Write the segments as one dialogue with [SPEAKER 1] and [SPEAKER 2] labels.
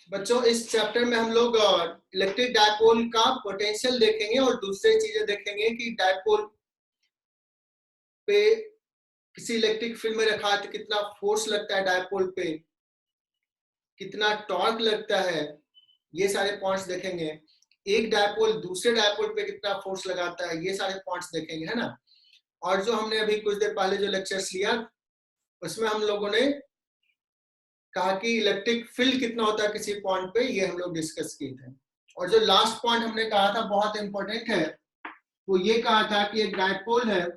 [SPEAKER 1] बच्चों इस चैप्टर में हम लोग इलेक्ट्रिक डायपोल का पोटेंशियल देखेंगे और दूसरी चीजें देखेंगे कि डायपोल पे किसी इलेक्ट्रिक फील्ड में रखा है तो कितना फोर्स लगता है डायपोल पे, कितना टॉर्क लगता है, ये सारे पॉइंट्स देखेंगे। एक डायपोल दूसरे डायपोल पे कितना फोर्स लगाता है, ये सारे पॉइंट्स देखेंगे, है ना। और जो हमने अभी कुछ देर पहले जो लेक्चर्स लिया उसमें हम लोगों ने कहा कि इलेक्ट्रिक फील्ड कितना होता है किसी पॉइंट पे, ये हम लोग डिस्कस किए थे। और जो लास्ट पॉइंट हमने कहा था बहुत इंपॉर्टेंट है, वो ये कहा था कि एक डायपोल है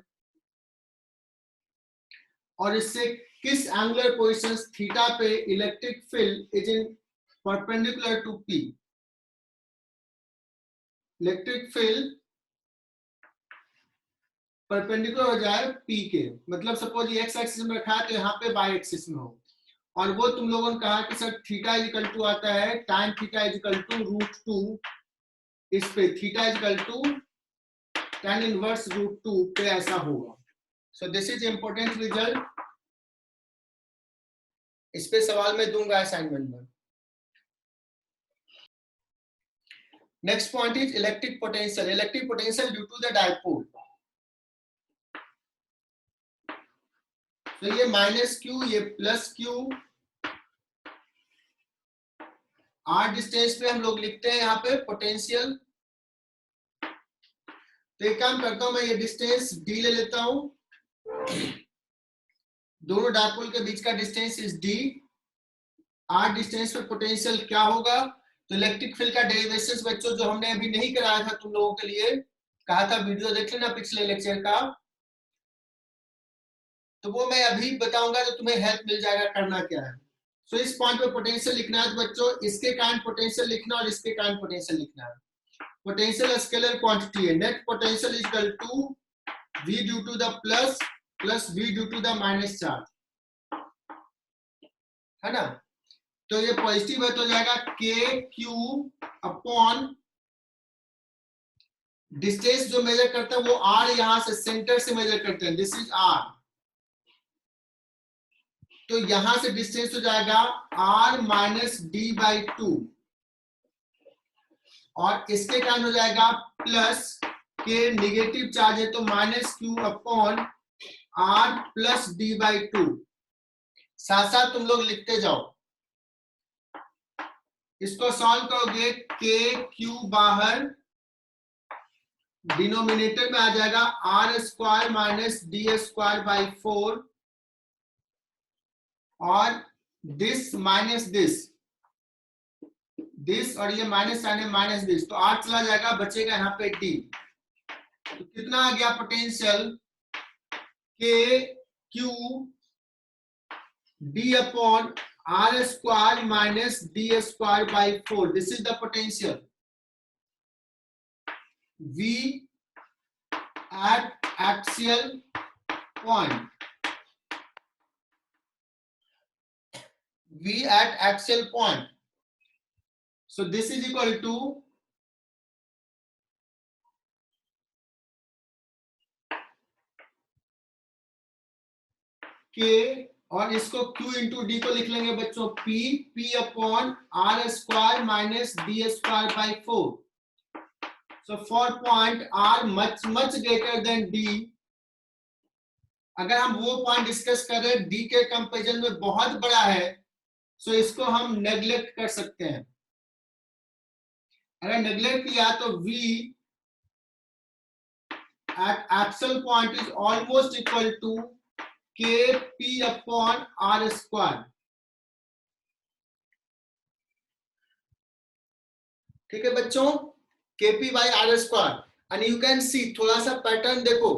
[SPEAKER 1] और इससे किस एंगुलर पोजीशन थीटा पे electric field is in perpendicular to p. Electric field perpendicular हो जाए पी के, मतलब सपोज ये एक्स एक्सिस में रखा है तो यहाँ पे वाई एक्सिस में हो। और वो तुम लोगों ने कहा कि सर थीटा इक्वल टू आता है tan थीटा इक्वल टू √2, इस पे theta equal to tan inverse √2 पे ऐसा होगा। So this is important result, इस पे सवाल मैं दूंगा असाइनमेंट में। Next point is electric potential. Electric potential due to the dipole. तो ये -q, ये +q, r डिस्टेंस पे हम लोग लिखते हैं यहाँ पे पोटेंशियल। तो एक काम करता हूं, मैं ये डिस्टेंस d ले लेता हूं, दोनों डायपोल के बीच का distance is d। r distance पे पोटेंशियल क्या होगा, तो इलेक्ट्रिक फील्ड का डेरिवेशन बच्चों जो हमने अभी नहीं कराया था तुम लोगों के लिए, कहा था वीडियो देख लेना पिछले लेक्चर का, तो वो मैं अभी बताऊंगा तो तुम्हें हेल्प मिल जाएगा करना क्या है। सो इस पॉइंट पे पोटेंशियल लिखना है बच्चों, इसके कारण पोटेंशियल लिखना और इसके कारण पोटेंशियल लिखना है। पोटेंशियल स्केलर क्वांटिटी है, net potential is equal to v due to the plus v due to the minus charge, है ना। तो ये पॉजिटिव है तो हो जाएगा k q अपॉन डिस्टेंस जो मेजर करता है वो r, यहां से सेंटर से मेजर करते हैं, दिस इज r। तो यहां से डिस्टेंस हो जाएगा r माइनस d/2 और इसके कारण हो जाएगा प्लस के, निगेटिव चार्ज है तो -q upon r plus d/2। साथ साथ तुम लोग लिखते जाओ, इसको सॉल्व करोगे k q बाहर डिनोमिनेटर में आ जाएगा r² माइनस d²/4 और दिस माइनस दिस और ये माइनस साइन है माइनस दिस, तो r चला जाएगा, बचेगा यहाँ पे d। तो कितना आ गया potential, k q d upon r² minus d²/4, this is the potential. v at axial point, v at axial point, so this is equal to k और इसको q इंटू डी को लिख लेंगे बच्चों p upon r² minus d²/4। So for point r much greater than d, अगर हम वो point discuss कर रहे हैं d के कंपैरिजन में बहुत बड़ा है, सो इसको हम नेग्लेक्ट कर सकते हैं। अगर नेग्लेक्ट किया तो v at axial point is almost equal to kp upon r²। ठीक है बच्चों, kp/r²। And you can see, थोड़ा सा पैटर्न देखो,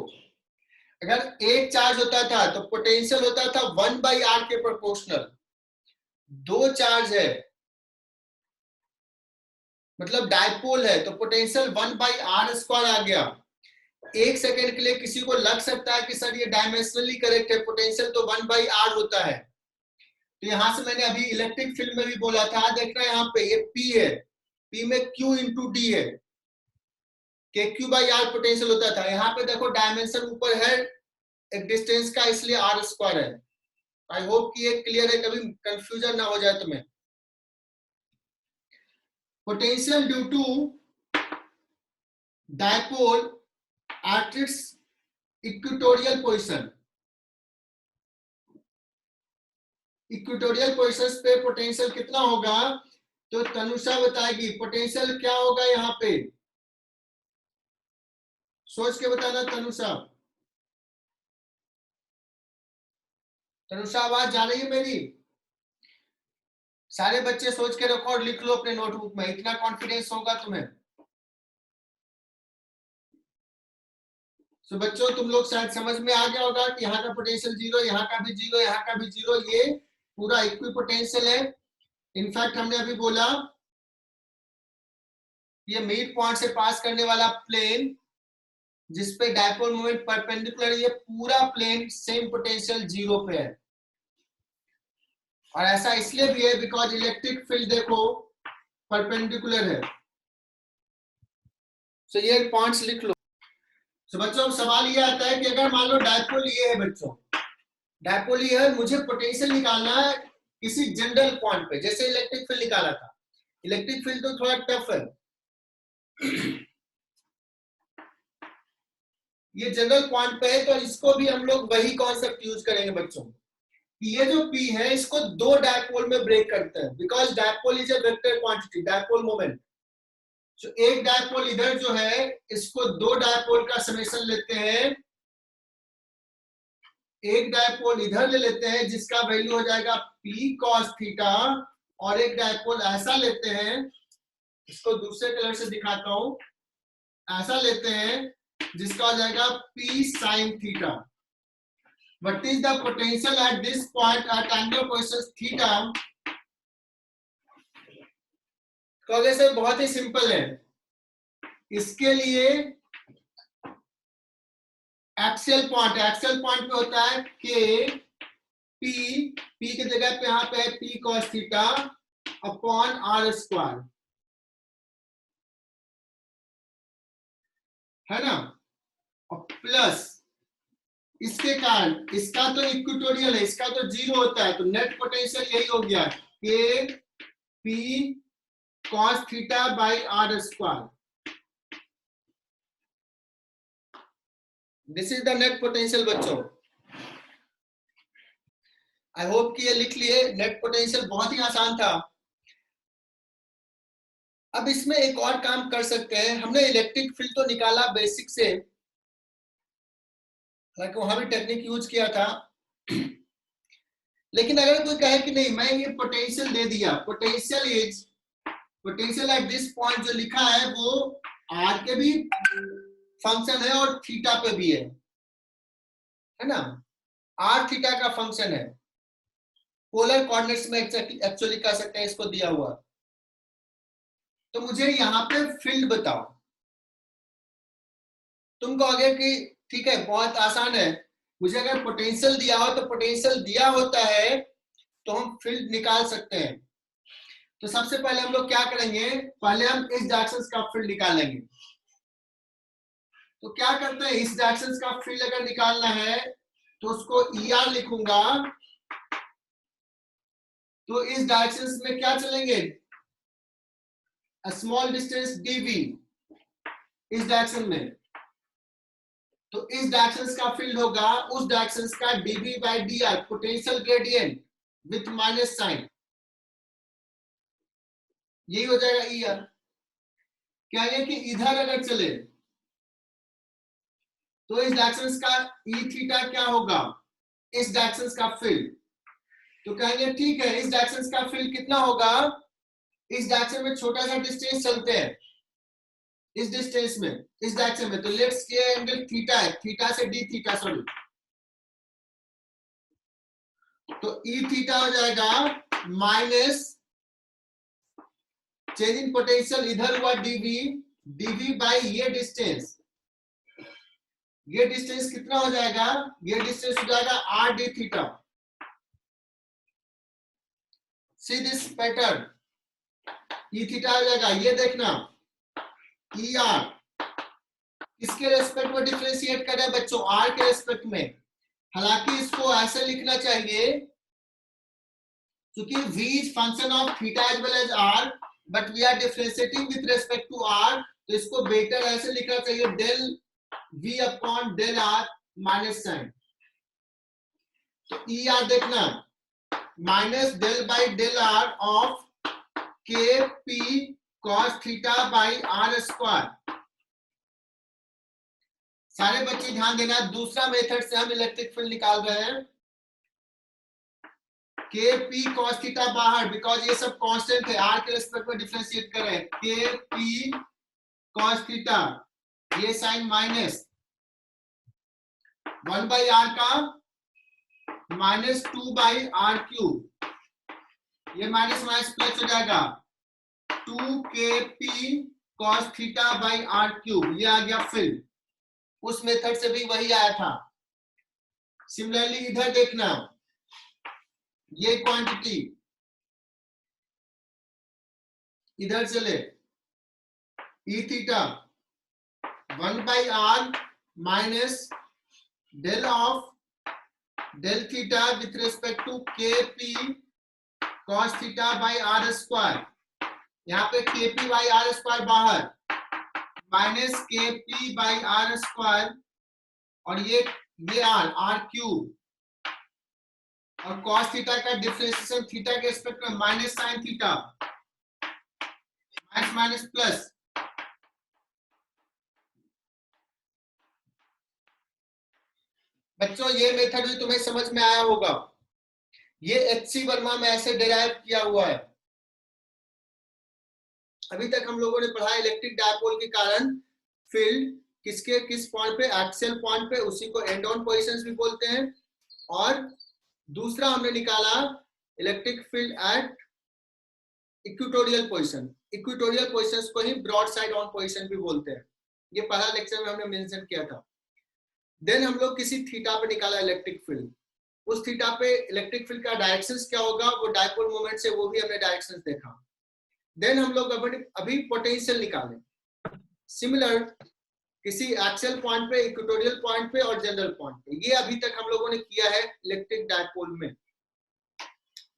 [SPEAKER 1] अगर एक चार्ज होता था तो पोटेंशियल होता था 1/r के प्रोपोर्शनल, दो चार्ज है मतलब डायपोल है तो पोटेंशियल 1/r² आ गया। एक सेकेंड के लिए किसी को लग सकता है कि सर ये डायमेंशनली करेक्ट है, पोटेंशियल तो 1/r होता है। तो यहां से मैंने अभी इलेक्ट्रिक फील्ड में भी बोला था, देख रहे हैं यहाँ पे ये p है, p में q इंटू डी है, kq/r पोटेंशियल होता था। यहाँ पे देखो डायमेंशन ऊपर है एक डिस्टेंस का, इसलिए r² है। आई होप कि ये क्लियर है, कभी कंफ्यूजन ना हो जाए तुम्हें। potential due to dipole at its equatorial position. Equatorial position पे पोटेंशियल कितना होगा, तो तनुषा बताएगी पोटेंशियल क्या होगा यहाँ पे, सोच के बताना तनुषा। तनुषा आवाज जा रही है मेरी? सारे बच्चे सोच के रखो और लिख लो अपने नोटबुक में, इतना कॉन्फिडेंस होगा तुम्हें। तो बच्चों तुम लोग शायद समझ में आ गया होगा कि यहाँ का पोटेंशियल जीरो, यहाँ का भी जीरो, यहाँ का भी जीरो, ये पूरा इक्वी पोटेंशियल है। इनफैक्ट हमने अभी बोला ये मिड पॉइंट से पास करने वाला प्लेन जिसपे डायपोल मोमेंट परपेंडिकुलर, ये पूरा प्लेन सेम पोटेंशियल जीरो पे है। और ऐसा इसलिए भी है बिकॉज इलेक्ट्रिक फील्ड देखो परपेंडिकुलर है। सो ये पॉइंट्स लिख लो। तो बच्चों सवाल ये आता है कि अगर मान लो डायपोल ये है, बच्चों डायपोल ये है, मुझे पोटेंशियल निकालना है किसी जनरल पॉइंट पे, जैसे इलेक्ट्रिक फील्ड निकाला था। इलेक्ट्रिक फील्ड तो थोड़ा टफ है, ये जनरल पॉइंट पे है, तो इसको भी हम लोग वही कॉन्सेप्ट यूज करेंगे बच्चों। ये जो P है इसको दो डायपोल में ब्रेक करते हैं, because dipole is a vector quantity, dipole moment. तो एक डायपोल इधर जो है इसको दो डायपोल का समेशन लेते हैं, एक डायपोल इधर ले लेते हैं जिसका वैल्यू हो जाएगा P cos थीटा, और एक डायपोल ऐसा लेते हैं, इसको दूसरे कलर से दिखाता हूं, ऐसा लेते हैं जिसका हो जाएगा P sin theta. What is the potential at this point at angular position theta? कहोगे सर बहुत ही सिंपल है, इसके लिए एक्सियल पॉइंट पे होता है के पी की जगह पे यहाँ पे है P cos theta upon r square, है ना, और प्लस इसके कारण इसका तो इक्वेटोरियल है, इसका तो जीरो होता है, तो नेट पोटेंशियल यही हो गया k P cos theta by r square. This is the net potential बच्चों। आई होप कि ये लिख लिए। नेट पोटेंशियल बहुत ही आसान था। अब इसमें एक और काम कर सकते हैं, हमने इलेक्ट्रिक फील्ड तो निकाला बेसिक से, वहां भी टेक्निक यूज किया था, लेकिन अगर कोई कहे कि नहीं मैं ये पोटेंशियल दे दिया, पोटेंशियल एट दिस पॉइंट जो लिखा है वो आर के भी फंक्शन है और थीटा पे भी है ना, आर थीटा का फंक्शन है, पोलर कोऑर्डिनेट्स में एक्चुअली कह सकते हैं इसको दिया हुआ। तो मुझे यहाँ पे फील्ड बताओ। तुम कहोगे कि ठीक है बहुत आसान है, मुझे अगर पोटेंशियल दिया हो तो पोटेंशियल दिया होता है तो हम फील्ड निकाल सकते हैं। तो सबसे पहले हम लोग क्या करेंगे, पहले हम इस डायरेक्शन का फील्ड निकालेंगे। तो क्या करते हैं, इस डायरेक्शन का फील्ड अगर निकालना है तो उसको ER लिखूंगा। तो इस डायरेक्शन में क्या चलेंगे, स्मॉल डिस्टेंस dv इस डायरेक्शन में, तो इस डायरेक्शन का फील्ड होगा उस डायरेक्शन का dv by dr, potential gradient with minus sign, यही हो जाएगा ER। क्या है कि इधर अगर चले तो इस डायरेक्शन का E थीटा क्या होगा, इस डायरेक्शन का फील्ड। तो कहेंगे ठीक है इस डायरेक्शन का फील्ड कितना होगा, इस डायरेक्शन में छोटा सा डिस्टेंस चलते हैं, इस डिस्टेंस में इस डायरेक्शन में, तो लेट्स ये एंगल थीटा है, थीटा से d थीटा सॉरी, तो E थीटा हो जाएगा माइनस चेंज इन पोटेंशियल इधर हुआ dv बाई ये डिस्टेंस, ये डिस्टेंस कितना हो जाएगा, ये डिस्टेंस हो जाएगा r d theta. See this pattern, E theta हो जाएगा, ये देखना ER इसके रेस्पेक्ट में डिफरेंशिएट कर रहे हैं बच्चों, R के रेस्पेक्ट में। हालांकि इसको ऐसे लिखना चाहिए क्योंकि V is function of theta as well as R, but we are differentiating with respect to r, तो इसको बेटर ऐसे लिखना चाहिए del v upon del r minus sine. तो ई आर देखना minus del by del r of k P cos theta by r square. सारे बच्चे ध्यान देना, दूसरा मेथड से हम इलेक्ट्रिक फील्ड निकाल रहे हैं। के पी कॉस थीटा बाहर, बिकॉज ये सब कांस्टेंट है, आर के रेस्पेक्ट में डिफरेंशिएट करें। के पी कॉस थीटा, ये साइन माइनस 1 बाई आर का माइनस 2 बाई आर क्यूब, ये माइनस माइनस प्लस हो जाएगा 2 के P cos theta by r cube, ये आ गया फील्ड। उस मेथड से भी वही आया था। सिमिलरली इधर देखना, ये क्वांटिटी इधर चले e theta 1 by r minus del of del theta with respect to k P cos theta by r square. यहाँ पे k p by r square बाहर, minus k p by r square, और ये r cube, और cos theta का differentiation theta के respect में minus sine theta, minus minus plus. बच्चों ये मेथड भी तुम्हें समझ में आया होगा। ये एचसी वर्मा में ऐसे डिराइव किया हुआ है। अभी तक हम लोगों ने पढ़ा इलेक्ट्रिक डायपोल के कारण फील्ड किसके किस पॉइंट पे, एक्सियल पॉइंट पे, उसी को एंड ऑन पोजीशंस भी बोलते हैं। और दूसरा हमने निकाला electric field at equatorial position. Equatorial positions को ही ब्रॉड साइड ऑन पोजीशन भी बोलते हैं। ये पहला लेक्चर में हमने मेंशन किया था। देन हम लोग किसी थीटा पे निकाला इलेक्ट्रिक फील्ड। उस थीटा पे इलेक्ट्रिक फील्ड का डायरेक्शंस क्या होगा, वो डायपोल मोमेंट से, वो भी हमने डायरेक्शंस देखा। देन हम लोग अभी पोटेंशियल निकालें सिमिलर किसी एक्सियल पॉइंट पे, इक्वेटोरियल पॉइंट पे और जनरल पॉइंट पे। ये अभी तक हम लोगों ने किया है इलेक्ट्रिक डायपोल में।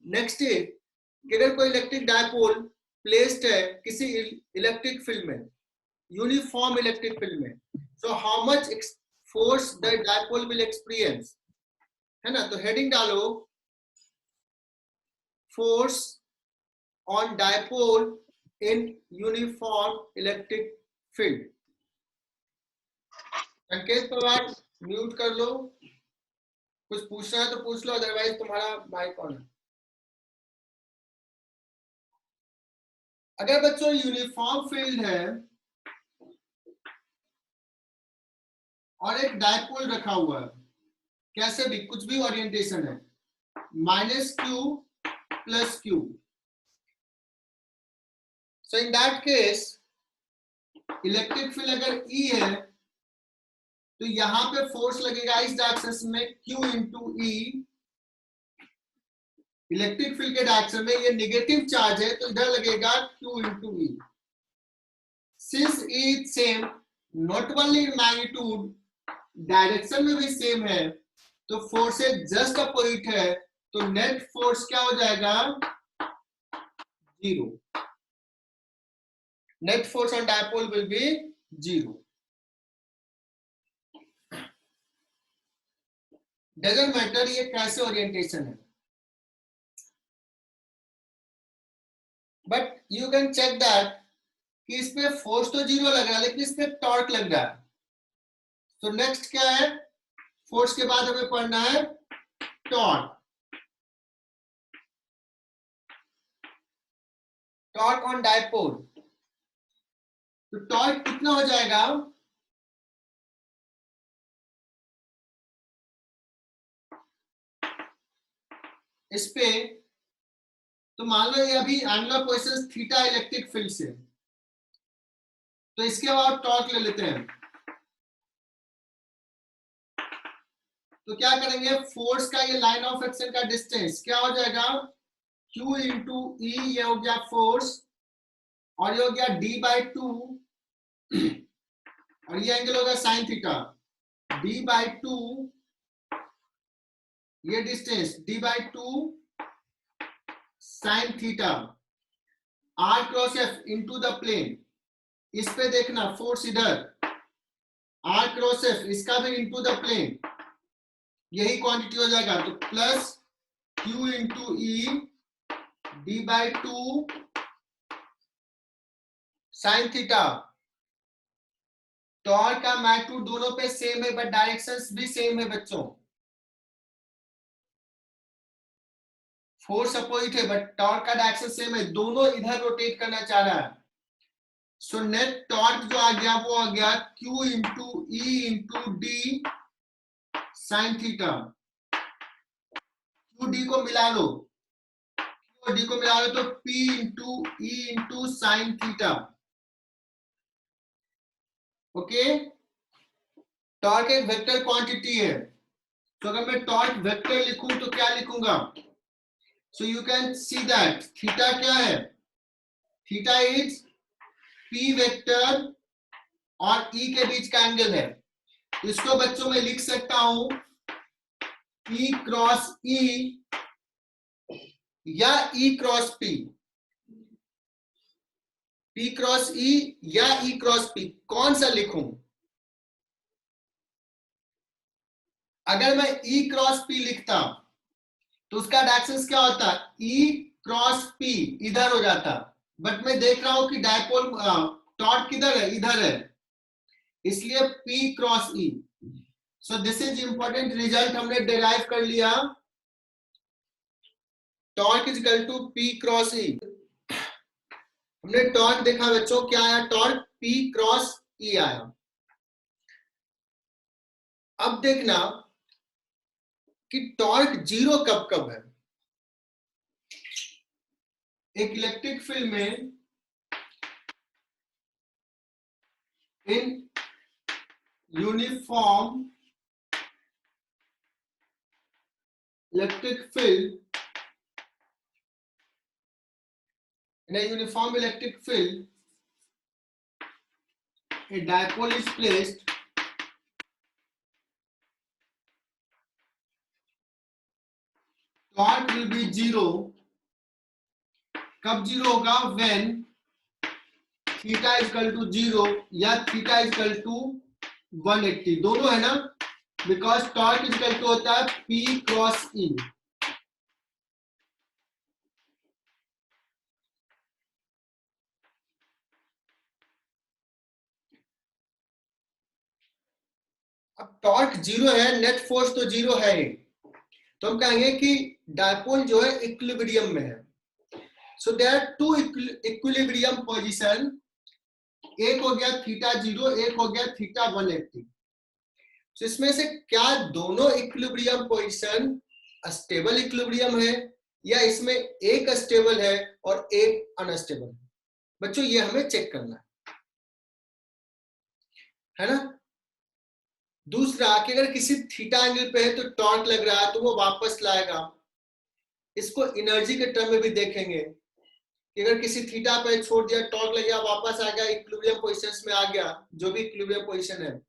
[SPEAKER 1] नेक्स्ट है कि अगर कोई इलेक्ट्रिक डायपोल प्लेस्ड है किसी इलेक्ट्रिक फील्ड में, यूनिफॉर्म इलेक्ट्रिक फील्ड में, so how much force the dipole will experience, है ना। तो हेडिंग डालो force on dipole in uniform electric field. संकेत पवार म्यूट कर लो, कुछ पूछना है तो पूछ लो, अदरवाइज तुम्हारा माइक ऑन है। अगर बच्चों यूनिफॉर्म फील्ड है और एक डायपोल रखा हुआ है, कैसे भी कुछ भी ओरिएंटेशन है, minus Q plus Q, so in that case electric field अगर ई है तो यहां पे फोर्स लगेगा इस डायरेक्शन में Q इंटू ई। इलेक्ट्रिक फील्ड के डायरेक्शन में ये नेगेटिव चार्ज है तो इधर लगेगा Q into E. Since E is same not only in magnitude, direction में भी सेम है, तो फोर्सेज जस्ट अपोजिट है, तो नेट फोर्स क्या हो जाएगा, zero. Net force on dipole will be zero. Doesn't matter ये कैसे ओरिएंटेशन है, but you can check that कि इस पे फोर्स तो जीरो लग रहा है लेकिन इस पे टॉर्क लग रहा है। तो नेक्स्ट क्या है, फोर्स के बाद हमें पढ़ना है टॉर्क। टॉर्क ऑन डायपोल, तो टॉर्क कितना हो जाएगा, इस पे तो मान लो ये अभी angular position theta electric field से, तो इसके बाद टॉर्क ले लेते हैं। तो क्या करेंगे, फोर्स का ये लाइन ऑफ एक्शन का डिस्टेंस क्या हो जाएगा, Q इंटू ई, ये हो गया फोर्स, और ये हो गया D बाई 2, और ये एंगल होगा साइन थीटा, D बाई 2, ये distance D by 2 sine theta. R cross F into the plane, इस पे देखना फोर्स इधर, आर क्रॉस एफ इसका भी इनटू द प्लेन, यही क्वांटिटी हो जाएगा। तो plus Q into E D by two sine theta. Torque का मैग्नीट्यूड दोनों पे सेम है, बट डायरेक्शंस भी सेम है बच्चों। फोर्स अपोजिट है बट टॉर्क का डायरेक्शन सेम है, दोनों इधर रोटेट करना चाह रहा है। सो नेट टॉर्क जो आ गया वो आ गया Q into E into D sine theta. Q D को मिला लो, Q D को मिला लो तो P into E into sine theta. Okay, torque एक वेक्टर क्वांटिटी है, तो अगर मैं टॉर्क वेक्टर लिखूं तो क्या लिखूंगा? So you can see that theta क्या है, थीटा इज P वेक्टर और E के बीच का एंगल है। इसको बच्चों में लिख सकता हूं P क्रॉस E या E cross P, P cross E या E क्रॉस P, कौन सा लिखूं? अगर मैं E क्रॉस P लिखता तो उसका डायरेक्शन क्या होता? E क्रॉस P इधर हो जाता, बट मैं देख रहा हूं कि डायपोल टॉर्क किधर है, इधर है, इसलिए P cross E। So this is important result हमने डिराइव कर लिया, torque is equal to P cross E। हमने टॉर्क देखा बच्चों, क्या आया? टॉर्क P क्रॉस E आया। अब देखना कि टॉर्क जीरो कब कब है। एक इलेक्ट्रिक फील्ड में in uniform electric field, in a uniform electric field, a dipole is placed torque will be zero। कब जीरो होगा? when theta is equal to zero या theta is equal to 180, दोनों है ना, because torque is equal to होता है P cross E। अब torque zero है, नेट फोर्स तो जीरो है ही, तो हम कहेंगे कि डायपोल जो है इक्विलिब्रियम में है। So there are two equilibrium position, एक हो गया थीटा जीरो, एक हो गया थीटा 180। तो इसमें से क्या दोनों इक्विलिब्रियम पोजीशन स्टेबल इक्विलिब्रियम है, या इसमें एक स्टेबल है और एक अनस्टेबल है? बच्चों ये हमें चेक करना है ना। दूसरा कि अगर किसी थीटा एंगल पे है तो टॉर्क लग रहा है तो वो वापस लाएगा, इसको एनर्जी के टर्म में भी देखेंगे कि अगर किसी थीटा पे छोड़ दिया, टॉर्क लग गया, वापस आ गया, इक्विलिब्रियम पोजीशंस में आ गया, जो भी इक्विलिब्रियम पोजीशन है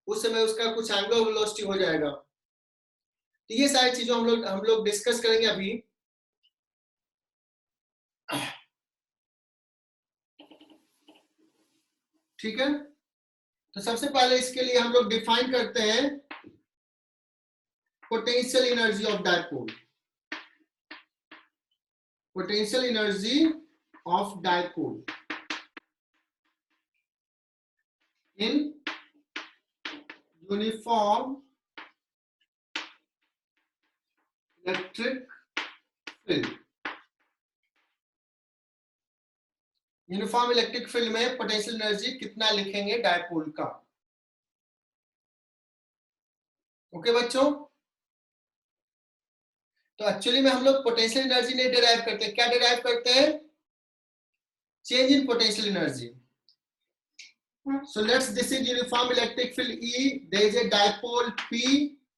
[SPEAKER 1] उस समय उसका कुछ एंगुलर वेलोसिटी हो जाएगा। तो ये सारी चीजें हम लोग डिस्कस करेंगे अभी। ठीक है, तो सबसे पहले इसके लिए हम लोग डिफाइन करते हैं potential energy of dipole. Potential energy of dipole in uniform electric field. Uniform electric field में पोटेंशियल एनर्जी कितना लिखेंगे डायपोल का? ओके बच्चों, तो एक्चुअली में हम लोग पोटेंशियल एनर्जी नहीं डिराइव करते, क्या डिराइव करते हैं? Change in potential energy. So let's this is uniform electric field E, there is a dipole P,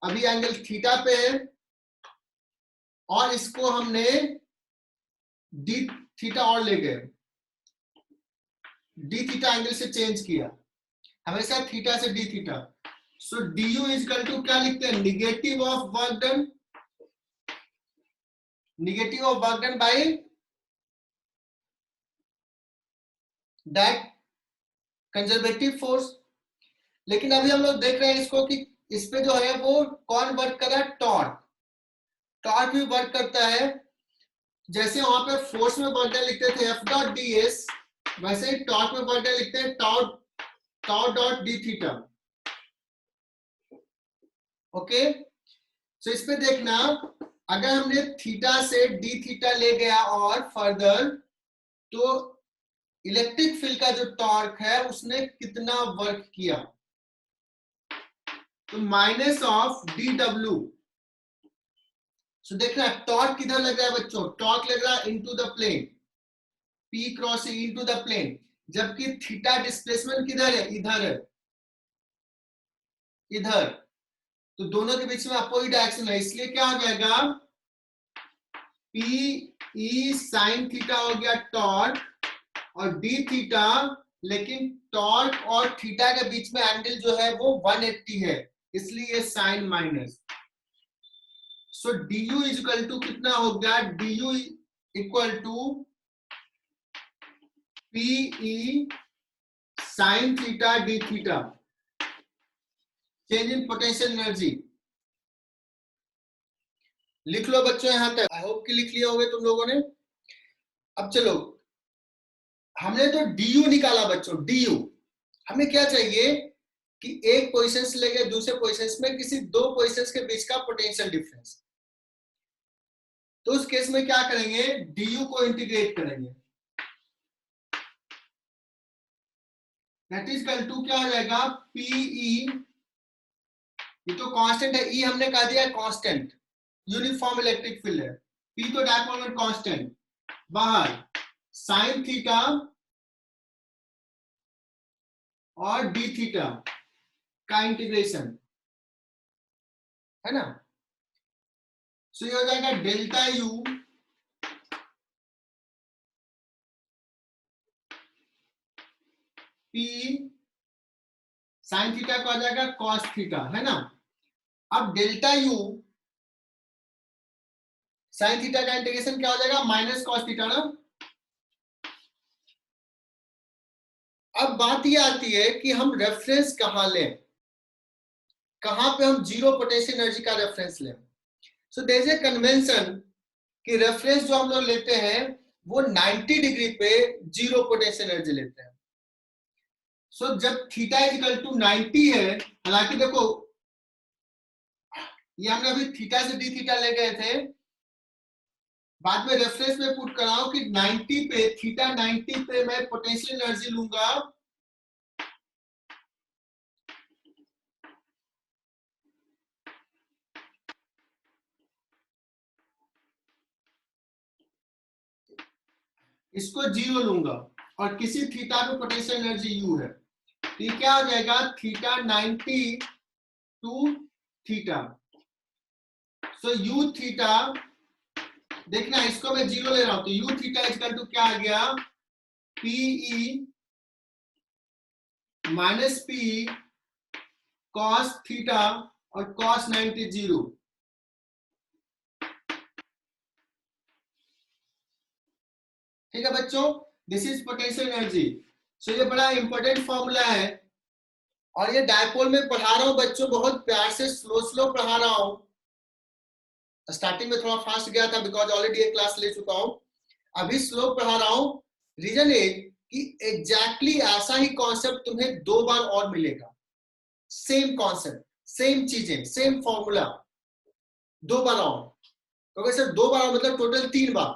[SPEAKER 1] अभी एंगल थीटा पे है और इसको हमने डी थीटा और ले गए, डी थीटा एंगल से चेंज किया, हमेशा थीटा से d theta. So d U is equal to क्या लिखते हैं? Negative of work done, negative of work done by that conservative force. लेकिन अभी हम लोग देख रहे हैं इसको कि इस पे जो है वो कौन वर्क कर रहा है, टॉर्क। टॉर्क भी वर्क करता है। जैसे वहां पे फोर्स में वर्क डन लिखते थे एफ डॉट डी एस, वैसे ही टॉर्क में वर्क डन लिखते हैं tau tau dot d theta. Okay, so इस पे देखना, अगर हमने थीटा से डी थीटा ले गया और फर्दर, तो इलेक्ट्रिक फील्ड का जो टॉर्क है उसने कितना वर्क किया, तो माइनस ऑफ डी डब्ल्यू। सो देखना टॉर्क किधर लग रहा है बच्चों, टॉर्क लग रहा है into the plane, P cross into the plane, जबकि थीटा डिस्प्लेसमेंट किधर है, इधर है, इधर। तो दोनों के बीच में अपोजिट डायरेक्शन है, इसलिए क्या हो जाएगा, पी ई साइन थीटा हो गया टॉर्क, और डी थीटा, लेकिन टॉर्क और थीटा के बीच में एंगल जो है वो 180 है, इसलिए sine minus. So d U is equal to कितना हो गया, d U equal to P E sine theta d theta, change in potential energy. लिख लो बच्चों यहां तक, आई होप कि लिख लिया होगे तुम लोगों ने। अब चलो, हमने तो डी यू निकाला बच्चों, डी यू। हमें क्या चाहिए कि एक पोजीशन से लेकर दूसरे पोजीशन में किसी दो पोजीशन के बीच का पोटेंशियल डिफरेंस। तो उस केस में क्या करेंगे, डी यू को इंटीग्रेट करेंगे, दैट इज इक्वल टू क्या हो जाएगा, पीई, ये तो कांस्टेंट है, ई हमने कहा दिया कांस्टेंट, यूनिफॉर्म इलेक्ट्रिक फील्ड है, पी तो डायपोल मोमेंट कांस्टेंट, बाहर साइन थीटा और डी थीटा का इंटीग्रेशन है ना। सो ये हो जाएगा delta U P sine theta को आ जाएगा कॉस थीटा, है ना। अब डेल्टा यू साइन थीटा का इंटीग्रेशन क्या हो जाएगा, माइनस कॉस थीटा ना। अब बात ये आती है कि हम रेफरेंस कहां लें, कहां पे हम जीरो पोटेंशियल एनर्जी का रेफरेंस लें। So there is a convention कि रेफरेंस जो हम लोग लेते हैं वो 90 डिग्री पे जीरो पोटेंशियल एनर्जी लेते हैं। सो जब थीटा इज इक्वल टू 90 है, हालांकि देखो ये हमने अभी थीटा से डी थीटा ले गए थे, बाद में रेफरेंस में पुट कराओ कि 90 पे, थीटा 90 पे मैं पोटेंशियल एनर्जी लूंगा इसको जीरो लूंगा, और किसी थीटा पे पोटेंशियल एनर्जी यू है, तो ये क्या हो जाएगा, theta 90 to theta. So U theta, देखना इसको मैं जीरो ले रहा हूं, तो यू थीटा इक्वल टू क्या आ गया, P E minus P cos theta और कॉस 90 जीरो। ठीक है बच्चों, दिस इज पोटेंशियल एनर्जी। सो ये बड़ा इंपॉर्टेंट फॉर्मूला है, और ये डायपोल में पढ़ा रहा हूं बच्चों, बहुत प्यार से स्लो स्लो पढ़ा रहा हूं। स्टार्टिंग में थोड़ा फास्ट गया था बिकॉज ऑलरेडी एक क्लास ले चुका हूं, अभी स्लो पढ़ा रहा हूं। रीजन ए कि एग्जैक्टली ऐसा ही कॉन्सेप्ट तुम्हें दो बार और मिलेगा, सेम कॉन्सेप्ट, सेम चीजें, सेम फॉर्मूला, दो बार और। क्योंकि सर दो बार मतलब टोटल तीन बार,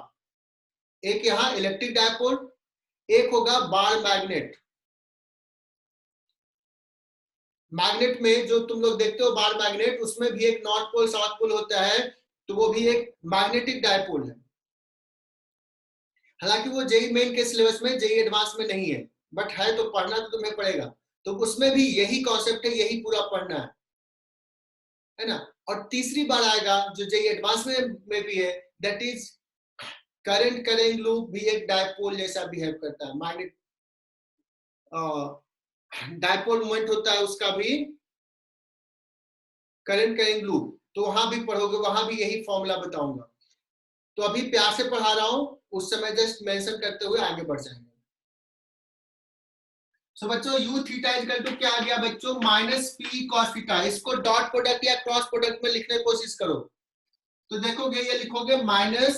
[SPEAKER 1] एक यहां इलेक्ट्रिक डायपोल, एक होगा बार मैग्नेट। मैग्नेट में जो तुम लोग देखते हो बार मैग्नेट, उसमें भी एक नॉर्थ पोल साउथ पोल होता है, तो वो भी एक मैग्नेटिक डायपोल है। हालांकि वो जेई मेन के सिलेबस में, जेई एडवांस में नहीं है, बट है तो पढ़ना तो तुम्हें पड़ेगा, तो उसमें भी यही कॉन्सेप्ट है, यही पूरा पढ़ना है ना। और तीसरी बार आएगा जो जेई एडवांस में भी है, that is current current loop भी एक डायपोल जैसा बिहेव करता है, मैग्नेट डायपोल मोमेंट होता है उसका भी करंट करेंट लूप, तो वहां भी पढ़ोगे, वहां भी यही फॉर्मूला बताऊंगा। तो अभी प्यार से पढ़ा रहा हूं, उस समय जस्ट मेंशन करते हुए आगे बढ़ जाएंगे। सो बच्चों u थीटा इक्वल टू क्या आ गया बच्चों, माइनस पी कॉस थीटा। इसको डॉट प्रोडक्ट या क्रॉस प्रोडक्ट में लिखने की कोशिश करो तो देखोगे, ये लिखोगे माइनस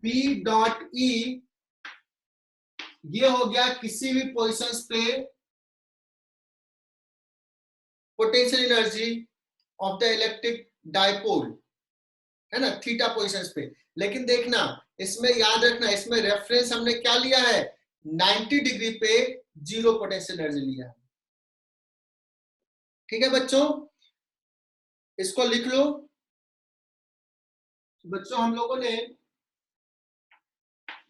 [SPEAKER 1] पी डॉट ई, ये हो गया किसी भी पोजिशन पे potential energy of the electric dipole, है ना, थीटा पोजिशन पे। लेकिन देखना, इसमें याद रखना, इसमें रेफरेंस हमने क्या लिया है, 90 डिग्री पे जीरो पोटेंशियल एनर्जी लिया है। ठीक है बच्चों, इसको लिख लो। बच्चों हम लोगों ने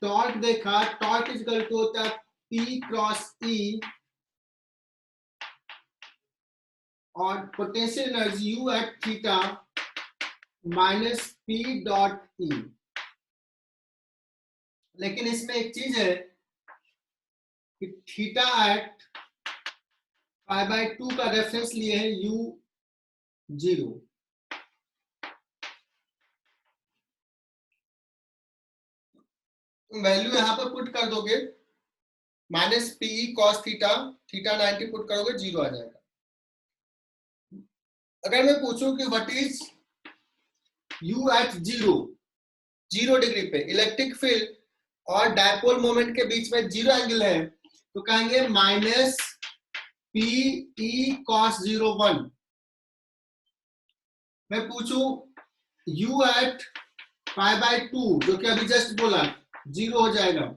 [SPEAKER 1] टॉर्क देखा, टॉर्क इज इक्वल टू होता है P क्रॉस E और potential energy U at theta minus P dot E। लेकिन इसमें एक चीज है कि थीटा एट π/2 का रेफरेंस लिए है U0। वैल्यू यहां पर पुट कर दोगे, minus P cos theta, theta 90 put करोगे, जीरो आ जाएगा। अगर मैं पूछूं कि what is U at zero degree पे, इलेक्ट्रिक फील्ड और डायपोल मोमेंट के बीच में जीरो एंगल है, तो कहेंगे माइनस पी ई कॉस 0 1। मैं पूछूं U एट π/2, जो कि अभी जस्ट बोला, जीरो हो जाएगा।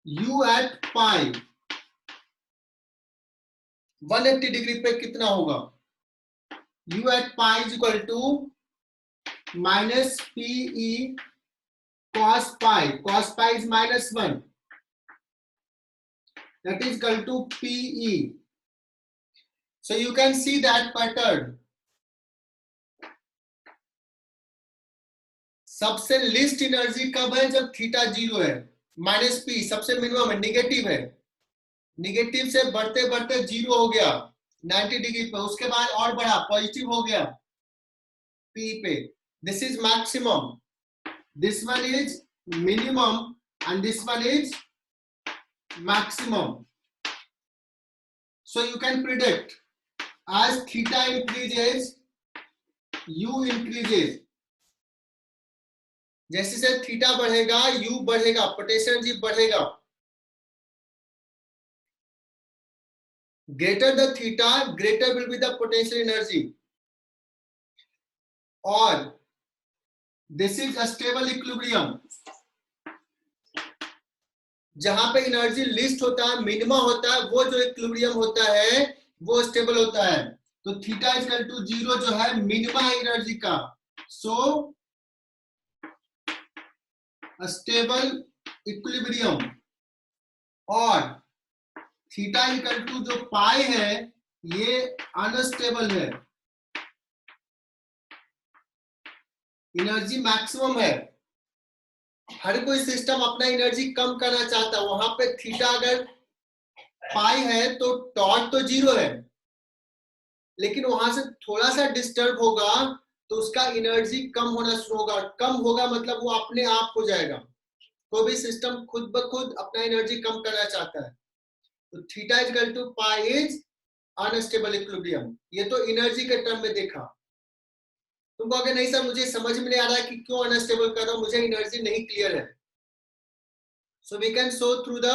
[SPEAKER 1] U एट पाई 180 डिग्री पे कितना होगा, U at pi is equal to minus P E cos pi is minus 1, that is equal to PE. So you can see that pattern. सबसे लिस्ट एनर्जी कब है, जब theta zero है, minus P सबसे minimum है, negative है, negative से बढ़ते बढ़ते जीरो हो गया 90 डिग्री पे, उसके बाद और बढ़ा पॉजिटिव हो गया पी पे, this is maximum, this one is minimum and this one is maximum. So you can predict as theta increases, u increases. जैसे से थीटा बढ़ेगा u बढ़ेगा, पोटेंशियल एनर्जी बढ़ेगा। Greater the theta, greater will be the potential energy. और this is a stable equilibrium. जहां पे energy list होता है, मिनिमम होता है, वो जो इक्विलिब्रियम होता है वो स्टेबल होता है। तो theta is equal to zero जो है मिनिमम है एनर्जी का, सो स्टेबल इक्विलिब्रियम। और थीटा इज इक्वल टू जो पाई है ये अनस्टेबल है, एनर्जी मैक्सिमम है। हर कोई सिस्टम अपना एनर्जी कम करना चाहता है, वहां पे थीटा अगर पाई है तो टॉर्क तो जीरो है, लेकिन वहां से थोड़ा सा डिस्टर्ब होगा तो उसका एनर्जी कम होना शुरू होगा। कम होगा मतलब वो अपने आप हो जाएगा, कोई भी सिस्टम खुद ब खुद अपना एनर्जी कम करना चाहता है। तो theta is equal to pi is unstable equilibrium. ये तो एनर्जी के टर्म में देखा। तुम कहोगे नहीं सर मुझे समझ में नहीं आ रहा है कि क्यों अनस्टेबल कर रहा हूं, मुझे एनर्जी नहीं क्लियर है। So we can show through the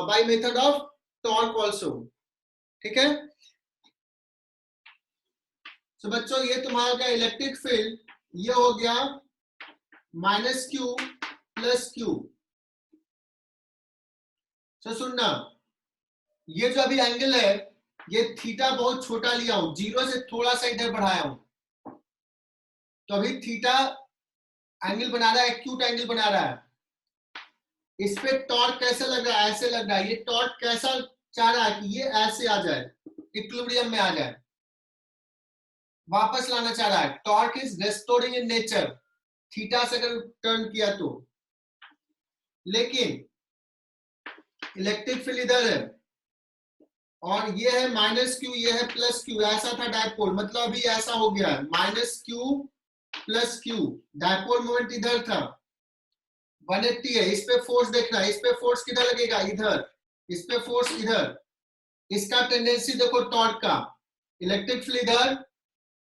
[SPEAKER 1] by method of torque also. ठीक है, सो बच्चों ये तुम्हारा क्या इलेक्ट्रिक फील्ड, ये हो गया माइनस क्यू प्लस क्यू। सो सुनना, ये जो अभी एंगल है ये थीटा बहुत छोटा लिया हूं, जीरो से थोड़ा सा इधर बढ़ाया हूं, तो अभी थीटा एंगल बना रहा है, एक्यूट एंगल बना रहा है। इस पे टॉर्क कैसा लग रहा है, ऐसे लग रहा है। ये टॉर्क कैसा चाह रहा है कि ये ऐसे आ जाए, इक्विलिब्रियम में आ जाए, वापस लाना चाह रहा है। Torque is restoring in nature, theta से अगर टर्न किया तो। लेकिन इलेक्ट्रिक फील्ड इधर है और ये है माइनस क्यू, ये है प्लस क्यू, ऐसा था डायपोल, मतलब अभी ऐसा हो गया है minus Q plus Q. Dipole moment इधर था 180 है, इस पे फोर्स देखना है, इस पे फोर्स किधर लगेगा, इधर, इस पे फोर्स इधर, इसका टेंडेंसी देखो टॉर्क का, इलेक्ट्रिक फील्ड इधर,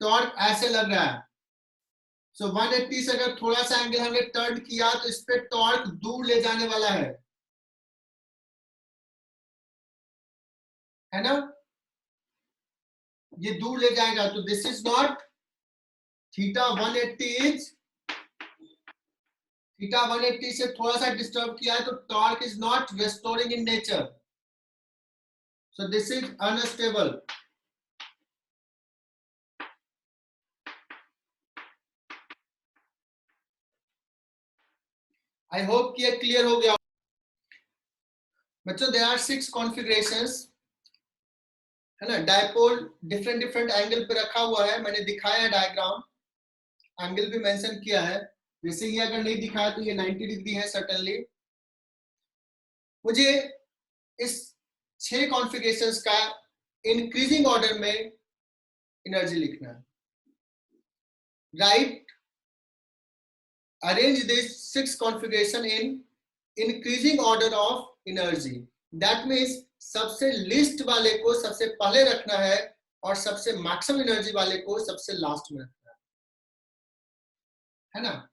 [SPEAKER 1] टॉर्क ऐसे लग रहा है। सो 180 से अगर थोड़ा सा एंगल हमने टर्न किया तो इस पे टॉर्क दूर ले जाने वाला है ना, ये दूर ले जाएगा। तो this is not theta 180 is, theta 180 से थोड़ा सा डिस्टर्ब किया है तो torque is not restoring in nature, so this is unstable. I hope कि ये क्लियर हो गया बच्चों। देयर आर 6 कॉन्फ़िगरेशंस, है ना। डायपोल डिफरेंट डिफरेंट एंगल पे रखा हुआ है, मैंने दिखाया है डायग्राम, एंगल भी मेंशन किया है। जैसे ये अगर नहीं दिखाया तो ये 90 डिग्री है सर्टेनली। मुझे इस 6 कॉन्फ़िगरेशंस का इंक्रीजिंग ऑर्डर में एनर्जी लिखना है। Right, arrange this 6 configuration in increasing order of energy. That means सबसे लिस्ट वाले को सबसे पहले रखना है और सबसे मैक्सिमम एनर्जी वाले को सबसे लास्ट में रखना है ना।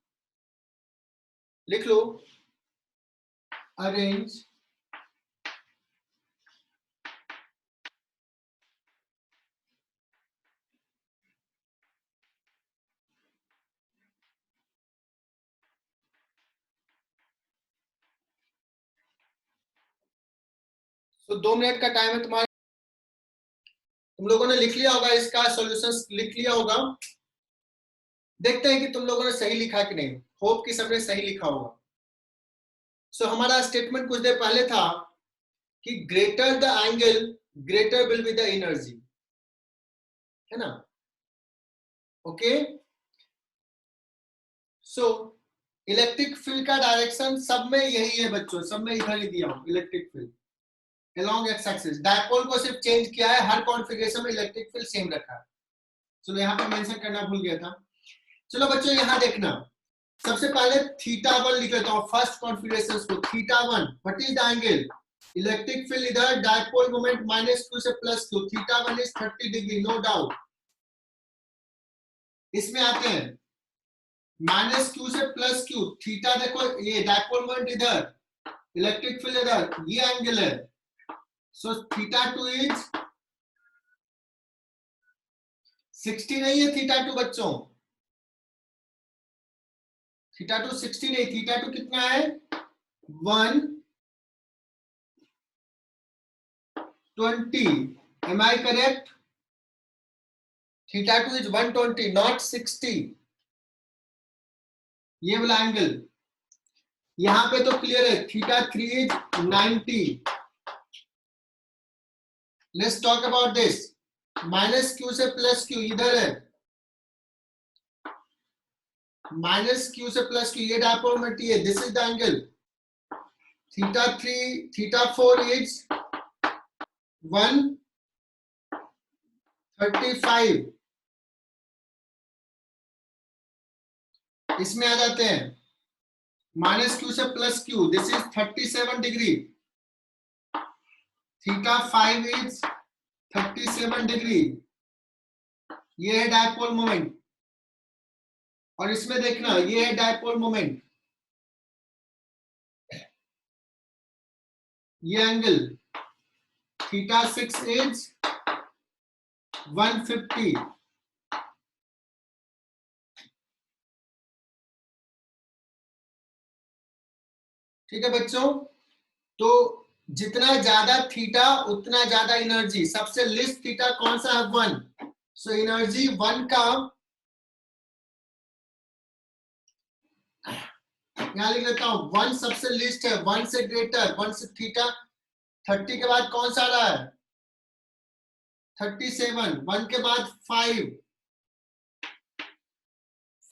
[SPEAKER 1] लिख लो, अरेंज तो 2 मिनट का टाइम है तुम्हारा। तुम लोगों ने लिख लिया होगा, इसका सॉल्यूशन लिख लिया होगा। देखते हैं कि तुम लोगों ने सही लिखा कि नहीं। होप कि सबने सही लिखा होगा। सो हमारा स्टेटमेंट कुछ देर पहले था कि greater the angle greater will be the energy, है ना। ओके, सो इलेक्ट्रिक फील्ड का डायरेक्शन सब में यही है बच्चों, सब में इधर ही दिया हूं, electric field along x axis. Dipole को सिर्फ चेंज किया है, हर कॉन्फ़िगरेशन में इलेक्ट्रिक फील्ड सेम रखा है। चलो यहाँ पे मेंशन करना भूल गया था। चलो बच्चों यहाँ देखना, सबसे पहले थीटा 1 लिख लेता हूँ फर्स्ट कॉन्फ़िगरेशन को। Theta 1 what is the angle, electric field इधर, डायपोल मोमेंट -q से +q, theta 1 is 30 degree, no doubt. इसमें आते हैं -q से +q, थीटा देखो, ये डायपोल मोमेंट इधर, इलेक्ट्रिक फील्ड इधर, ये एंगल है। सो थीटा 2 इज 60 नहीं है, थीटा 2 बच्चों, थीटा 2 60 नहीं, थीटा 2 कितना है 120। Am I correct, theta 2 is 120 not 60। ये वाला एंगल यहां पे तो क्लियर है, theta 3 is 90। Let's talk about this, -q से +q इधर है, -q से +q, ये डायपोल मोमेंट है, this is the angle. Theta 3 theta 4 is 135। इसमें आ जाते हैं -q से +q, this is 37 degree, theta 5 is 37 degree, ये है डायपोल मोमेंट। और इसमें देखना, ये है डायपोल मोमेंट, ये एंगल थीटा 6 इज 150। ठीक है बच्चों, तो जितना ज्यादा थीटा उतना ज्यादा एनर्जी। सबसे लिस्ट थीटा कौन सा है 1, सो एनर्जी 1 का यहां लिख लेता हूं, 1 सबसे लिस्ट है, 1 से ग्रेटर, 1 से थीटा 30 के बाद कौन सा आ रहा है 37, 1 के बाद 5,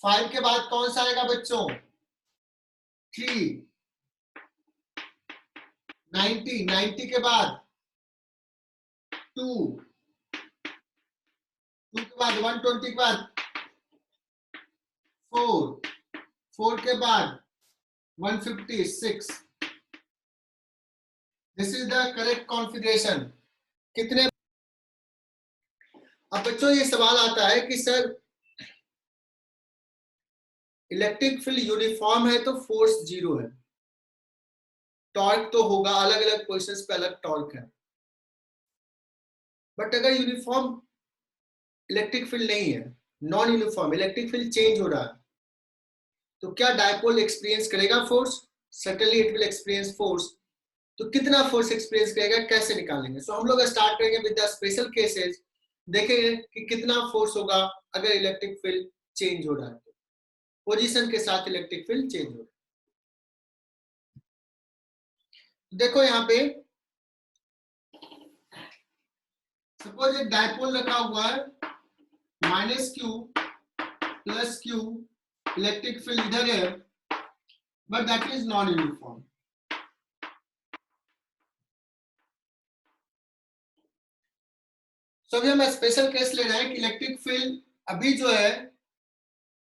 [SPEAKER 1] 5 के बाद कौन सा आएगा बच्चों 3, 90, 90 के बाद 2, 2 के बाद 120 के बाद 4, 4 के बाद 156, this is the correct configuration. कितने? अब बच्चों ये सवाल आता है कि सर इलेक्ट्रिक फील्ड यूनिफॉर्म है तो फोर्स 0 है, टॉर्क तो होगा, अलग अलग पोजिशंस पे अलग टॉर्क है, बट अगर यूनिफॉर्म इलेक्ट्रिक फील्ड नहीं है, non uniform electric field change हो रहा है, तो क्या डायपोल एक्सपीरियंस करेगा force? Certainly it will experience force. तो कितना फोर्स एक्सपीरियंस करेगा, कैसे निकालेंगे? सो हम लोग स्टार्ट करेंगे विद द स्पेशल केसेस, देखेंगे कि कितना फोर्स होगा अगर इलेक्ट्रिक फील्ड चेंज हो रहा है, पोजीशन के साथ इलेक्ट्रिक फील्ड चेंज हो रहा है। देखो यहाँ पे सपोज एक डायपोल रखा हुआ है, -q + q, इलेक्ट्रिक फील्ड इधर है, but that is non uniform. So अभी हम स्पेशल केस ले रहे हैं कि इलेक्ट्रिक फील्ड अभी जो है,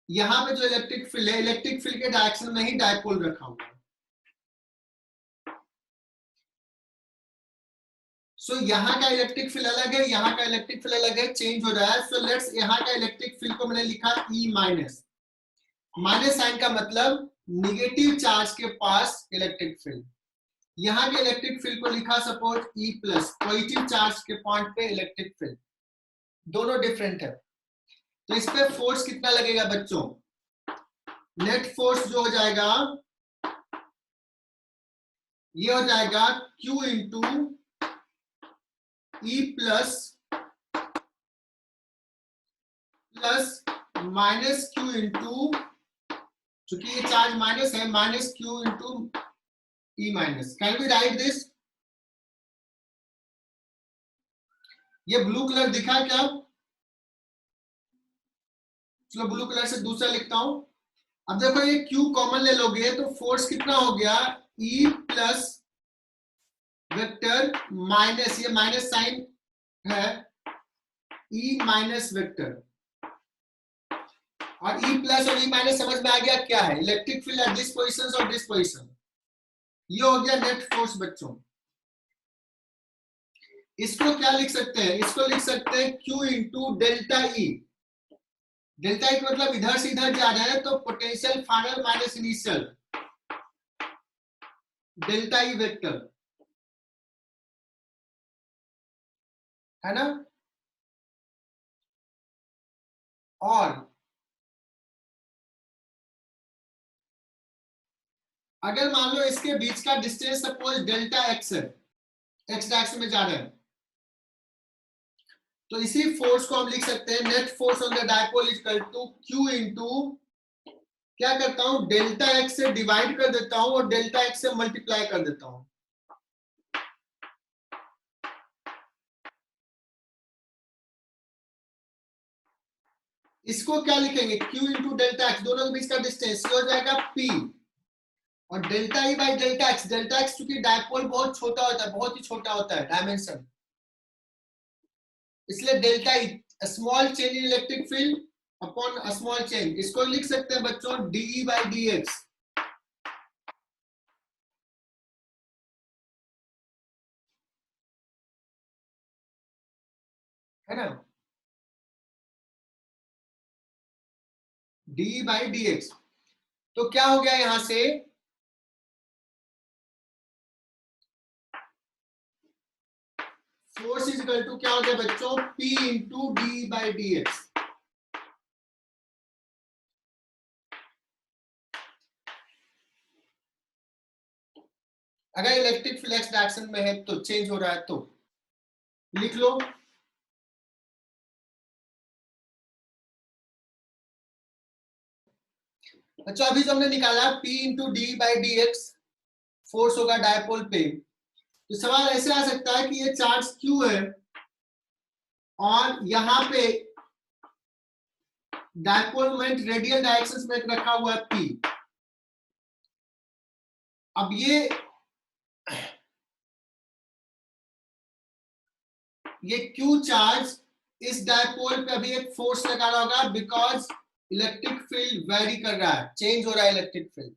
[SPEAKER 1] यहाँ पे जो इलेक्ट्रिक फील्ड है, इलेक्ट्रिक फील्ड के डायरेक्शन में ही डायपोल रखा हुआ है। सो यहाँ का इलेक्ट्रिक फील्ड अलग है, यहाँ का इलेक्ट्रिक फील्ड अलग है, चेंज हो रहा है। सो लेट्स यहाँ का इलेक्ट्रिक फील्ड को मैंने लिखा E-, माइनस साइन का मतलब निगेटिव चार्ज के पास इलेक्ट्रिक फील्ड। यहाँ के इलेक्ट्रिक फील्ड को लिखा सपोज E+, पॉजिटिव चार्ज के पॉइंट पे इलेक्ट्रिक फील्ड, दोनों डिफरेंट है। तो इस पे फोर्स कितना लगेगा बच्चों? नेट फोर्स जो हो जाएगा ये हो जाएगा Q into E plus -q into, चूंकि ये चार्ज माइनस है, -q into E-। Can we write this? ये ब्लू कलर दिखा क्या? चलो ब्लू कलर से दूसरा लिखता हूं। अब देखो ये Q कॉमन ले लोगे तो फोर्स कितना हो गया? E प्लस वेक्टर माइनस, ये माइनस साइन है, E माइनस वेक्टर, और E प्लस और E माइनस समझ में आ गया क्या है? Electric field at this position और दिस पोजीशन। ये हो गया नेट फोर्स बच्चों। इसको क्या लिख सकते हैं? इसको लिख सकते हैं Q into delta E। Delta E मतलब इधर से इधर जा रहा है तो potential final minus initial, delta E vector, है ना? और अगर मान लो इसके बीच का डिस्टेंस सपोज डेल्टा x है, x डायरेक्शन में जा रहे हैं, तो इसी फोर्स को हम लिख सकते हैं net force on the dipole is equal to Q into, क्या करता हूं, डेल्टा x से डिवाइड कर देता हूं और डेल्टा x से मल्टीप्लाई कर देता हूं। इसको क्या लिखेंगे? Q इंटू डेल्टा x, दोनों के बीच का डिस्टेंस, ये हो जाएगा P, और delta E by delta x चूंकि डायपोल बहुत छोटा होता है, बहुत ही छोटा होता है डायमेंशन, इसलिए delta E, small change in electric field upon a small change, इसको लिख सकते हैं बच्चों dE बाई dx, है ना? dE by dx। तो क्या हो गया यहां से? फोर्स इज इक्वल टू क्या हो गया बच्चों? P into dE by dx। अगर इलेक्ट्रिक फील्ड x डायरेक्शन में है तो चेंज हो रहा है, तो लिख लो। अच्छा अभी जो हमने निकाला P into d by d x, force होगा डायपोल पे, तो सवाल ऐसे आ सकता है कि ये चार्ज Q है और यहाँ पे डायपोल मोमेंट रेडियल डायरेक्शन में रखा हुआ है P। अब ये Q चार्ज इस डायपोल पे अभी एक फोर्स लगा रहा होगा, बिकॉज इलेक्ट्रिक फील्ड वेरी कर रहा है, चेंज हो रहा है इलेक्ट्रिक फील्ड।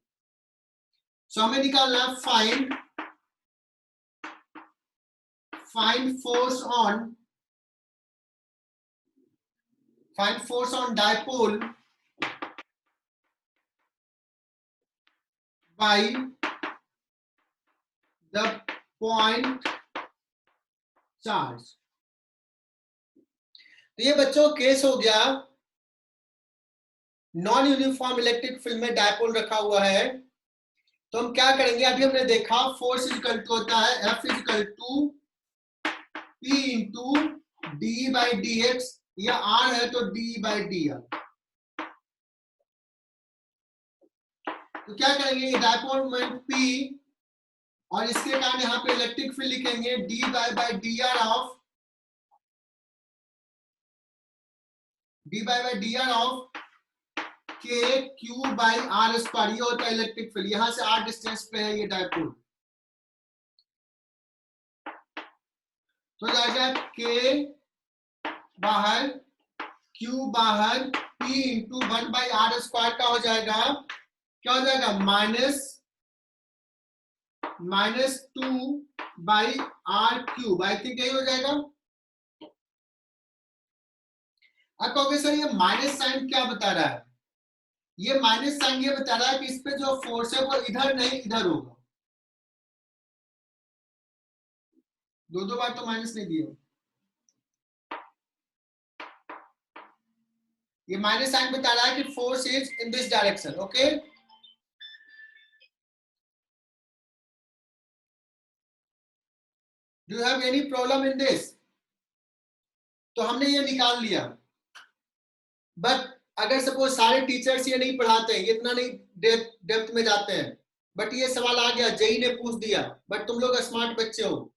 [SPEAKER 1] सो हमें निकालना find find force on dipole by the point charge। तो ये बच्चों केस हो गया, नॉन यूनिफॉर्म इलेक्ट्रिक फील्ड में डायपोल रखा हुआ है। तो हम क्या करेंगे, अभी हमने देखा फोर्स इक्वल टू होता है F equal to P into d by d x, या R है तो डी बाई डी आर। तो क्या करेंगे, ये डायपोल मोमेंट P और इसके कारण यहाँ पे इलेक्ट्रिक फील्ड लिखेंगे D by d are of के क्यू बाई आर स्क्वायर। ये होता है इलेक्ट्रिक फील्ड, यहां से आर डिस्टेंस पे है ये डायपोल। तो जाएगा के बाहर क्यू बाहर पी इंटू 1/r स्क्वायर का हो जाएगा, क्या हो जाएगा, -2/r³। आई थिंक यही हो जाएगा। अब कहोगे सर ये माइनस साइन क्या बता रहा है, ये माइनस साइन ये बता रहा है कि इस पे जो फोर्स है वो इधर नहीं इधर होगा। दो बार तो माइनस नहीं दिया, ये माइनस साइन बता रहा है कि force is in this direction. Okay, do you have any problem in this? तो हमने ये निकाल लिया, बट अगर सपोज सारे टीचर्स ये नहीं पढ़ाते हैं, ये इतना नहीं डेप्थ में जाते हैं, बट ये सवाल आ गया, जेई ने पूछ दिया, बट तुम लोग स्मार्ट बच्चे हो,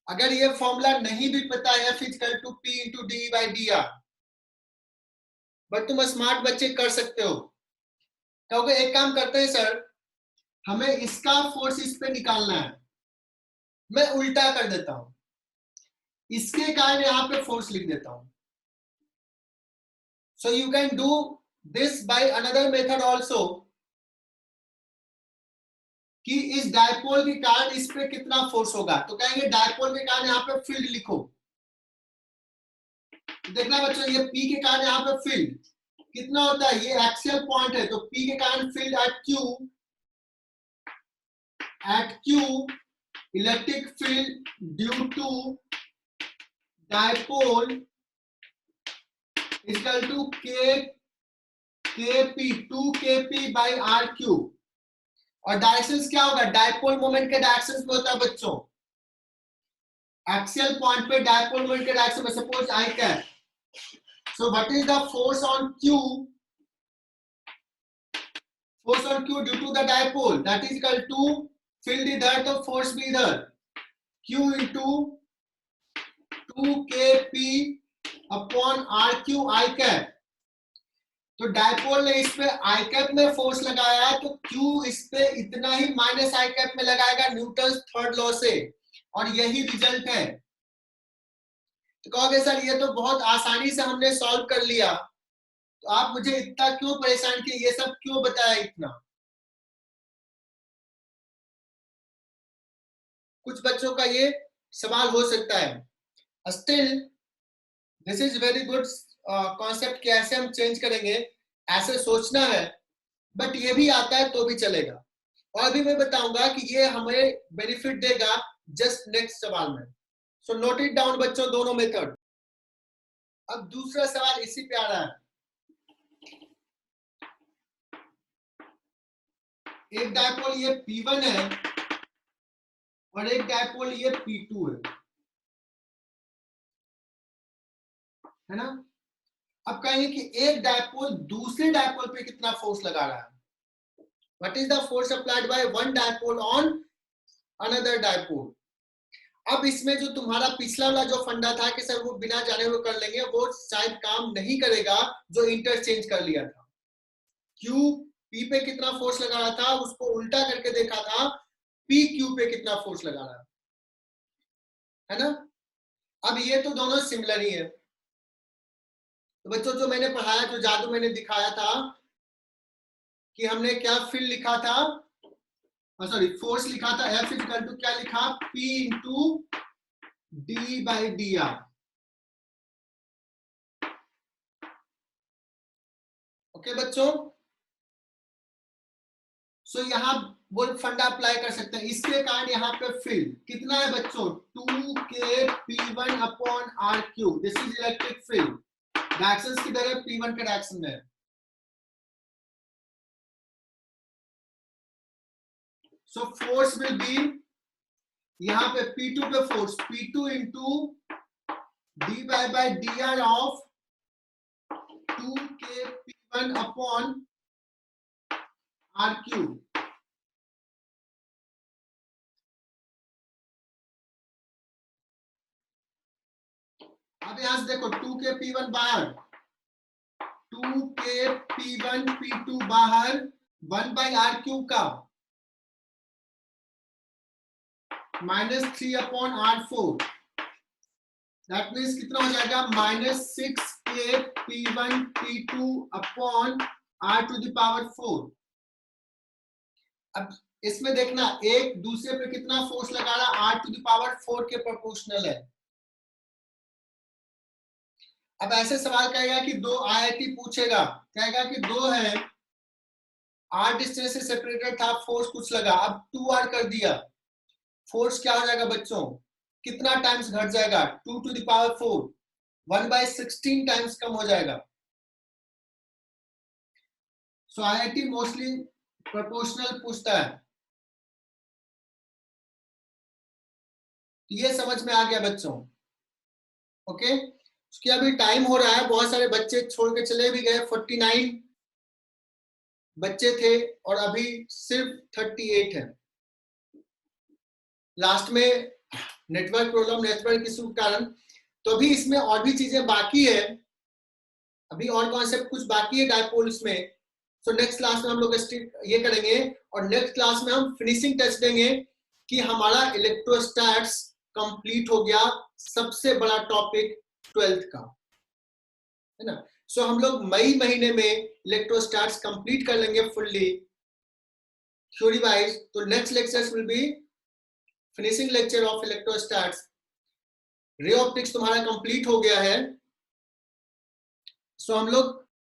[SPEAKER 1] अगर ये फॉर्मूला नहीं भी पता है F equal to P into d by d r, but तुम स्मार्ट बच्चे कर सकते हो। कहोगे एक काम करते हैं सर, हमें इसका फोर्स इस पे निकालना है, मैं उल्टा कर देता हूं, इसके कारण यहां पे फोर्स लिख देता हूं। So you can do this by another method also, कि इस डायपोल के कारण इस पे कितना फोर्स होगा। तो कहेंगे डायपोल के कारण यहाँ पे फील्ड लिखो, देखना बच्चों, ये P के कारण यहाँ पे फील्ड कितना होता है, ये एक्सियल पॉइंट है, तो P के कारण field at Q electric field due to dipole equal to KP 2KP बाई R³। और डायरेक्शंस क्या होगा, डायपोल मोमेंट के डायरेक्शंस में होता है बच्चों, एक्सियल पॉइंट पे डायपोल मोमेंट के डायरेक्शन में, suppose I cap, so what is the force on Q due to the dipole, that is equal to field इधर तो फोर्स भी इधर, Q into 2KP upon R³ I cap. तो dipole ने इस पे आई कैप में फोर्स लगाया है, तो Q इस पे इतना ही माइनस आई कैप में लगाएगा न्यूटन थर्ड लॉ से, और यही रिजल्ट है। तो कहोगे सर ये तो बहुत आसानी से हमने सॉल्व कर लिया, तो आप मुझे इतना क्यों परेशान किए, ये सब क्यों बताया इतना? कुछ बच्चों का ये सवाल हो सकता है। Still this is very good concept, कैसे हम चेंज करेंगे, ऐसे सोचना है, बट ये भी आता है तो भी चलेगा। और अभी मैं बताऊंगा कि ये हमें बेनिफिट देगा जस्ट नेक्स्ट सवाल में। सो नोट इट डाउन बच्चों, दोनों मेथड। अब दूसरा सवाल इसी पे आ रहा है, एक डायपोल ये P1 है और एक डायपोल ये P2 है ना। अब कहेंगे कि एक डायपोल दूसरे डायपोल पे कितना फोर्स लगा रहा है, what is the force applied by one dipole on another dipole. अब इसमें जो तुम्हारा पिछला वाला जो फंडा था कि सर वो बिना जाने हुए कर लेंगे, वो शायद काम नहीं करेगा, जो इंटरचेंज कर लिया था। Q P पे कितना फोर्स लगा रहा था, उसको उल्टा करके देखा था P Q पे कितना फोर्स लगा रहा है ना। अब ये तो दोनों सिमिलर ही है। तो बच्चों जो मैंने पढ़ाया, जो जादू मैंने दिखाया था कि हमने क्या फील्ड लिखा था, सॉरी फोर्स लिखा था, F इक्वल टू क्या लिखा, P into d by d are. Okay बच्चों, सो यहाँ वो फंडा अप्लाई कर सकते हैं। इसके कारण यहाँ पे फील्ड कितना है बच्चों, 2k P1 upon R cube. This is electric field. Directions किधर है, P1 के डायरेक्शन में। सो फोर्स विल बी, यहाँ पे P2 पे force P2 into d by d are of 2k P1 upon R cube. अब यहां से देखो 2k P1 बाहर, 2k P1 P2 बाहर, 1 बाई आर क्यूब का -3 अपॉन R4। दैट मीन्स कितना हो जाएगा, -6k P1 P2 upon R⁴। अब इसमें देखना एक दूसरे पे कितना फोर्स लगा रहा, R⁴ के प्रोपोर्शनल है। अब ऐसे सवाल कहेगा कि दो, आईआईटी पूछेगा, कहेगा कि दो है, R डिस्टेंस से सेपरेटेड था, फोर्स कुछ लगा, अब 2R कर दिया, फोर्स क्या हो जाएगा बच्चों, कितना टाइम्स घट जाएगा, 2⁴, 1/16 टाइम्स कम हो जाएगा। सो आईआईटी मोस्टली प्रोपोर्शनल पूछता है। ये समझ में आ गया बच्चों? ओके, उसके अभी टाइम हो रहा है, बहुत सारे बच्चे छोड़ के चले भी गए, 49 बच्चे थे और अभी सिर्फ 38 है। लास्ट में नेटवर्क प्रॉब्लम, नेटवर्क इशू के कारण, तो अभी इसमें और भी चीजें बाकी है, अभी और कॉन्सेप्ट कुछ बाकी है डायपोल्स में। सो नेक्स्ट क्लास में हम लोग ये करेंगे और नेक्स्ट क्लास में हम फिनिशिंग टच देंगे कि हमारा इलेक्ट्रोस्टैट्स कंप्लीट हो गया, सबसे बड़ा टॉपिक 12th का, है ना। सो हम लोग मई महीने में इलेक्ट्रोस्टैट्स कंप्लीट कर लेंगे फुल्ली थ्योरी वाइज। तो next lectures will be finishing lecture of electrostatics. Ray optics तुम्हारा कंप्लीट हो गया है। सो हम लोग